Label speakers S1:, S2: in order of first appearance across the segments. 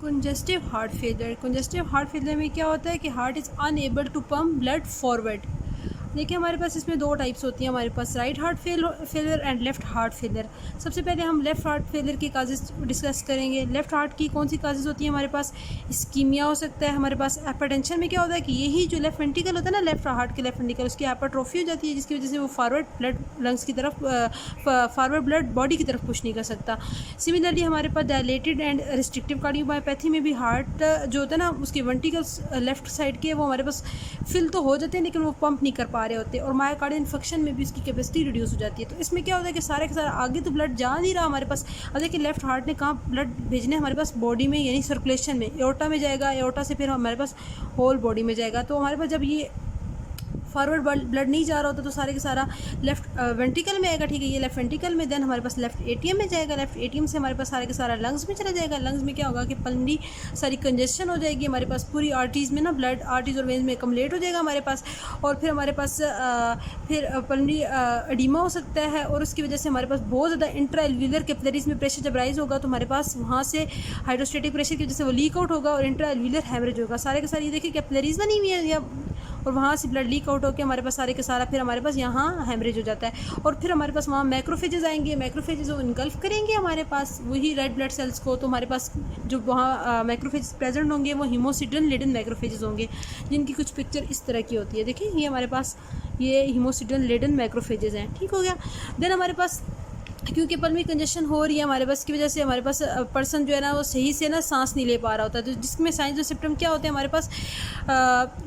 S1: Congestive heart failure में क्या होता है कि heart is unable to pump blood forward. देखिए हमारे पास इसमें दो टाइप्स होती हैं हमारे पास, right heart failure and left heart failure. सबसे पहले हम लेफ़्ट हार्ट फेलियर की काजेज़ डिस्कस करेंगे। लेफ़्ट हार्ट की कौन सी काजेज़ होती हैं हमारे पास? इस्कीमिया हो सकता है हमारे पास। हाइपरटेंशन में क्या होता है कि यही जो लेफ़्ट वेंट्रिकल होता है ना, लेफ़्ट हार्ट के लेफ़्ट वेंट्रिकल, उसकी हाइपरट्रोफी हो जाती है, जिसकी वजह से वो फॉरवर्ड ब्लड लंग्स की तरफ फॉरवर्ड ब्लड बॉडी की तरफ पुश नहीं कर सकता। सिमिलरली हमारे पास डायलेटेड एंड रिस्ट्रिक्टिव कार्डियोमायोपैथी में भी हार्ट जो होता है ना, उसके वेंट्रिकल्स लेफ़्ट साइड के वो हमारे पास फिल तो हो जाते हैं लेकिन वो पंप नहीं कर पा रहे होते, और मायोकार्डियल इन्फेक्शन में भी उसकी कैपेसिटी रिड्यूस हो जाती है। तो इसमें क्या होता है कि सारे के सारा आगे तो ब्लड जा नहीं रहा हमारे पास। अब देखिए लेफ्ट हार्ट ने कहाँ ब्लड भेजने हमारे पास? बॉडी में, यानी सर्कुलेशन में। एओर्टा में जाएगा, एओर्टा से फिर हमारे पास होल बॉडी में जाएगा। तो हमारे पास जब ये फॉरवर्ड ब्लड नहीं जा रहा होता तो सारे के सारा लेफ्ट वेंट्रिकल में आएगा, ठीक है, ये लेफ्ट वेंट्रिकल में, देन हमारे पास लेफ्ट एटीएम में जाएगा, लेफ्ट एटीएम से हमारे पास सारे के सारा लंग्स में चला जाएगा। लंग्स में क्या होगा कि पल्मोनरी सारी कंजेशन हो जाएगी हमारे पास, पूरी आर्टरीज में ना ब्लड आर्टरीज और वेन्स में कम्युलेट हो जाएगा हमारे पास, और फिर हमारे पास फिर पल्मोनरी एडिमा हो सकता है, और उसकी वजह से हमारे पास बहुत ज़्यादा इंट्रा एल्वियुलर कैपिलरीज में प्रेशर जब राइज होगा तो हमारे पास वहाँ से हाइड्रोस्टेटिक प्रेशर की वजह से वो लीक आउट होगा और इंट्रा एल्वियुलर हैमरेज होगा। सारे के सारे ये देखिए कैपिलरीज बनी हुई है, या और वहाँ से ब्लड लीक आउट होकर हमारे पास सारे के सारा फिर हमारे पास यहाँ हेमरेज हो जाता है, और फिर हमारे पास वहाँ मैक्रोफेजेस आएंगे। मैक्रोफेजेस वो इनगल्फ करेंगे हमारे पास वही रेड ब्लड सेल्स को। तो हमारे पास जो वहाँ मैक्रोफेजेस प्रेजेंट होंगे वो हीमोसिडन लिडन मैक्रोफेजेस होंगे, जिनकी कुछ पिक्चर इस तरह की होती है। देखिए ये हमारे पास ये हीमोसिडन लिडन मैक्रोफेजेस हैं, ठीक हो गया। देन हमारे पास क्योंकि पल्मोनरी कंजेशन हो रही है हमारे पास की वजह से हमारे पास पर्सन जो है ना वो सही से ना सांस नहीं ले पा रहा होता है, तो जिसमें साइंस और सिम्टम क्या होते हैं हमारे पास?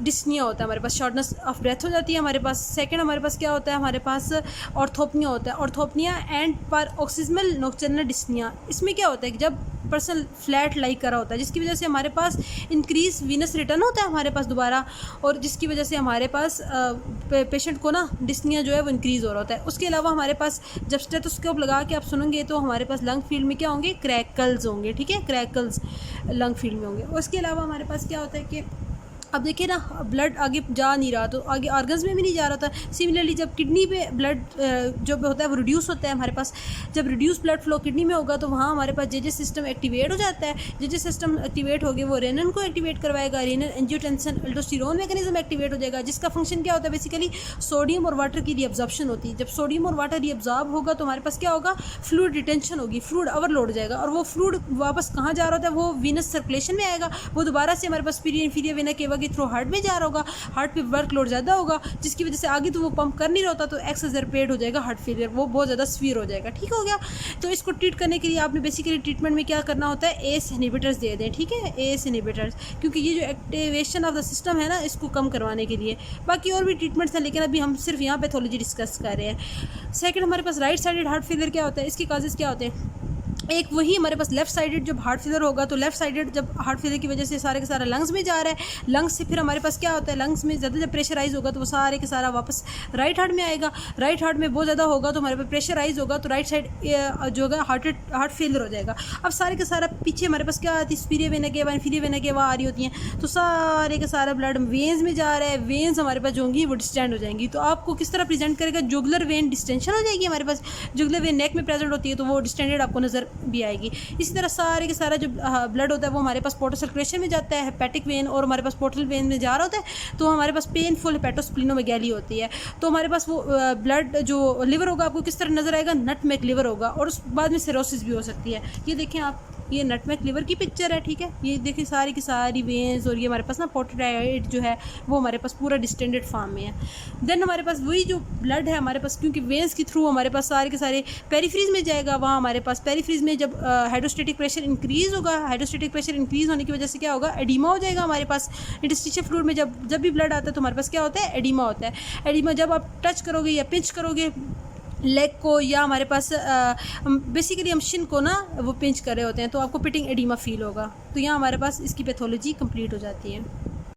S1: डिस्निया होता है हमारे पास, शॉर्टनेस ऑफ ब्रेथ हो जाती है हमारे पास। सेकंड हमारे पास क्या होता है? हमारे पास ऑर्थोपनिया होता है, orthopnoea and paroxysmal nocturnal dyspnea। इसमें क्या होता है कि जब पर्सन फ्लैट लाई करा होता है, जिसकी वजह से हमारे पास इंक्रीज वीनस रिटर्न होता है हमारे पास दोबारा, और जिसकी वजह से हमारे पास पेशेंट को ना डिस्निया जो है वो इंक्रीज़ हो रहा होता है। उसके अलावा हमारे पास जब स्टेथोस्कोप लगा के आप सुनेंगे तो हमारे पास लंग फील्ड में क्या होंगे? क्रैकल्स होंगे, ठीक है, क्रैकल्स लंग फील्ड में होंगे। उसके अलावा हमारे पास क्या होता है कि अब देखिए ना ब्लड आगे जा नहीं रहा तो आगे ऑर्गन्स में भी नहीं जा रहा था। सिमिलरली जब किडनी पे ब्लड जो होता है वो रिड्यूस होता है हमारे पास, जब रिड्यूस ब्लड फ्लो किडनी में होगा तो वहाँ हमारे पास जे सिस्टम एक्टिवेट हो जाता है। जे सिस्टम एक्टिवेट हो गया वो रेनन को एक्टिवेट करवाएगा, रेनन एंजियोटेंसिन अल्डोस्टेरोन मैकेनिज्म एक्टिवेट हो जाएगा, जिसका फंक्शन क्या होता है? बेसिकली सोडियम और वाटर की रीअब्जॉर्प्शन होती है। जब सोडियम और वाटर रीअब्जॉर्ब होगा तो हमारे पास क्या होगा? फ्लूइड रिटेंशन होगी, फ्लूइड ओवरलोड हो जाएगा, और वो फ्लूइड वापस कहाँ जा रहा होता है? वो वीनस सर्कुलेशन में आएगा, वो दोबारा से हमारे पास सुपीरियर इंफीरियर वेना केवा के थ्रू हार्ट में जा रहा होगा, हार्ट पे वर्कलोड ज़्यादा होगा, जिसकी वजह से आगे तो वो पंप कर नहीं रहा होता, तो एक्सजरपेट हो जाएगा हार्ट फेलियर, वो बहुत ज़्यादा सीवियर हो जाएगा, ठीक हो गया। तो इसको ट्रीट करने के लिए आपने बेसिकली ट्रीटमेंट में क्या करना होता है? एस इनहिबिटर्स दे दें, ठीक है, एस इनहिबिटर्स, क्योंकि ये जो एक्टिवेशन ऑफ द सिस्टम है ना इसको कम करवाने के लिए। बाकी और भी ट्रीटमेंट्स हैं लेकिन अभी हम सिर्फ यहाँ पैथोलॉजी डिस्कस कर रहे हैं। सेकंड हमारे पास राइट साइडेड हार्ट फेलियर क्या होता है? इसके काजेज़ क्या होते हैं? एक वही हमारे पास लेफ्ट साइडेड जब हार्ट फेलियर होगा तो लेफ्ट साइडेड जब हार्ट फेलियर की वजह से सारे के सारा लंग्स में जा रहा है, लंग्स से फिर हमारे पास क्या होता है? लंग्स में ज़्यादा जब प्रेशराइज होगा तो वो सारे के सारा वापस राइट हार्ट में आएगा। राइट हार्ट में बहुत ज़्यादा होगा तो हमारे पास प्रेशराइज होगा तो राइट साइड जो होगा हार्ट फेलियर हो जाएगा। अब सारे के सारा पीछे हमारे पास क्या आती है? Superior vena cava, inferior vena cava आ रही होती हैं, तो सारे के सारा ब्लड वेन्स में जा रहा है, वेन्स हमारे पास जो होंगी वो डिस्टेंड हो जाएंगी। तो आपको किस तरह प्रेजेंट करेगा? जुगुलर वेन डिस्टेंशन हो जाएगी हमारे पास, जुगुलर वेन नेक में प्रेजेंट होती है तो वो डिस्टेंडेड आपको नज़र भी आएगी। इसी तरह सारे के सारा जो ब्लड होता है वो हमारे पास पोर्टल सर्कुलेशन में जाता है, हेपेटिक वेन, और हमारे पास पोर्टल वेन में जा रहा होता है, तो हमारे पास पेनफुल हेपेटोस्प्लीनोमेगैली होती है। तो हमारे पास वो ब्लड जो लिवर होगा आपको किस तरह नजर आएगा? नटमेग लिवर होगा, और उस बाद में सिरोसिस भी हो सकती है। ये देखें आप, ये नटमेग लिवर की पिक्चर है, ठीक है, ये देखिए सारी की सारी वेन्स, और ये हमारे पास ना पोर्टेडाइट जो है वो हमारे पास पूरा डिस्टेंडेड फॉर्म में है। देन हमारे पास वही जो ब्लड है हमारे पास क्योंकि वेन्स के थ्रू हमारे पास सारे के सारे पेरिफ्रीज में जाएगा, वहाँ हमारे पास पेरिफ्रीज में जब हाइड्रोस्टेटिक प्रेशर इंक्रीज होगा, हाइड्रोस्टेटिक प्रेशर इंक्रीज होने की वजह से क्या होगा? एडिमा हो जाएगा हमारे पास। इंटरस्टिशियल फ्लूइड में जब भी ब्लड आता है तो हमारे पास क्या होता है? एडिमा होता है। एडिमा जब आप टच करोगे या पिंच करोगे लेग को, या हमारे पास बेसिकली हम शिन को ना वो पिंच कर रहे होते हैं तो आपको पिटिंग एडिमा फील होगा। तो यहाँ हमारे पास इसकी पैथोलॉजी कंप्लीट हो जाती है।